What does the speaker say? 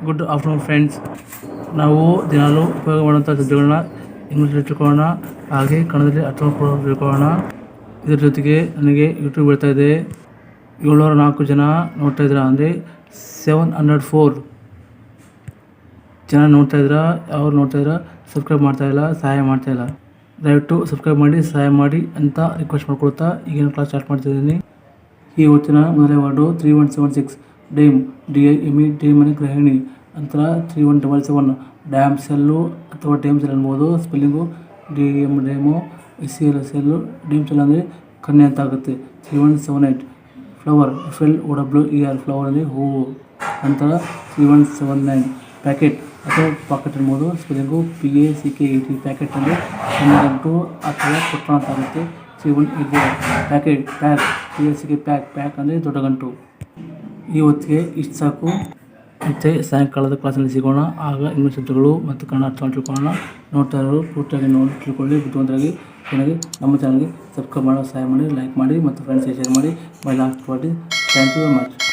Good afternoon friends. ನಾವು ದಿನಾಲೂ ಉಪಯೋಗ ಮಾಡುವಂಥ ಶಬ್ದಗಳನ್ನ ಇಂಗ್ಲೀಷಲ್ಲಿ ತಿಳ್ಕೊಳ್ಳೋಣ, ಹಾಗೆ ಕನ್ನಡದಲ್ಲಿ ಅರ್ಥ ಮಾಡ್ಕೊಂಡು ತಿಳ್ಕೊಳ್ಳೋಣ. ಇದರ ಜೊತೆಗೆ ನನಗೆ ಯೂಟ್ಯೂಬ್ ಬರ್ತಾ ಇದೆ, 704 ಜನ ನೋಡ್ತಾ ಇದ್ದೀರಾ, ಅಂದರೆ 704 ಜನ ನೋಡ್ತಾ ಇದ್ದೀರಾ. ಅವ್ರು ನೋಡ್ತಾ ಇದ್ದೀರಾ, ಸಬ್ಸ್ಕ್ರೈಬ್ ಮಾಡ್ತಾಯಿಲ್ಲ, ಸಹಾಯ ಮಾಡ್ತಾಯಿಲ್ಲ. ದಯವಿಟ್ಟು ಸಬ್ಸ್ಕ್ರೈಬ್ ಮಾಡಿ, ಸಹಾಯ ಮಾಡಿ ಅಂತ ರಿಕ್ವೆಸ್ಟ್ ಮಾಡ್ಕೊಳ್ತಾ ಈಗಿನ ಕ್ಲಾಸ್ ಸ್ಟಾರ್ಟ್ ಮಾಡ್ತಿದ್ದೀನಿ. ಈ ಹೊತ್ತಿನ ಮೊದಲನೇ ವರ್ಡು 3176 ಡೇಮ್, DIME, ಡೇಮ್ ಅಂದರೆ ಗೃಹಿಣಿ. ನಂತರ 3177 ಡ್ಯಾಮ್ ಸೆಲ್ಲು ಅಥವಾ ಡೇಮ್ ಸೆಲ್ ಅನ್ಬೋದು. Spelling DAM ಡೇಮು, SEL cell. Dame cell ಅಂದರೆ ಕನ್ಯೆ ಅಂತ ಆಗುತ್ತೆ. 3178 ಫ್ಲವರ್, FLOWER, ಫ್ಲವರ್ ಅಂದರೆ ಹೂವು. ನಂತರ 3179 ಪ್ಯಾಕೆಟ್ ಅಥವಾ ಪಾಕೆಟ್ ಅನ್ಬೋದು. ಸ್ಪೆಲ್ಲಿಂಗು PACKET, ಪ್ಯಾಕೆಟ್ ಅಂದರೆ ಸಣ್ಣ ಗಂಟು ಅಥವಾ ಪುಟ್ಟ ಅಂತ ಆಗುತ್ತೆ. 3180 ಪ್ಯಾಕೆಟ್, ಪ್ಯಾಕ್, PACK ಪ್ಯಾಕ್ ಅಂದರೆ ದೊಡ್ಡ ಗಂಟು. ಈ ಹೊತ್ತಿಗೆ ಇಷ್ಟು ಸಾಕು. ಮತ್ತು ಸಾಯಂಕಾಲದ ಕ್ಲಾಸಲ್ಲಿ ಸಿಗೋಣ. ಆಗ ಇಂಗ್ಲೀಷ್ ಶಬ್ದಗಳು ಮತ್ತು ಕನ್ನಡ ಅರ್ಥ ತಿಳ್ಕೊಳ್ಳೋಣ. ನೋಡ್ತಾ ಇರೋರು ಪೂರ್ತಿಯಾಗಿ ನೋಡಿ ತಿಳ್ಕೊಳ್ಳಿ, ಬುದ್ಧಿವಂತರಾಗಿ. ಚೆನ್ನಾಗಿ ನಮ್ಮ ಚಾನಲ್ಗೆ ಸಬ್ಸ್ಕ್ರೈಬ್ ಮಾಡೋ, ಸಹಾಯ ಮಾಡಿ, ಲೈಕ್ ಮಾಡಿ ಮತ್ತು ಫ್ರೆಂಡ್ಸ್ಗೆ ಶೇರ್ ಮಾಡಿ. Bye last party. Thank you very much.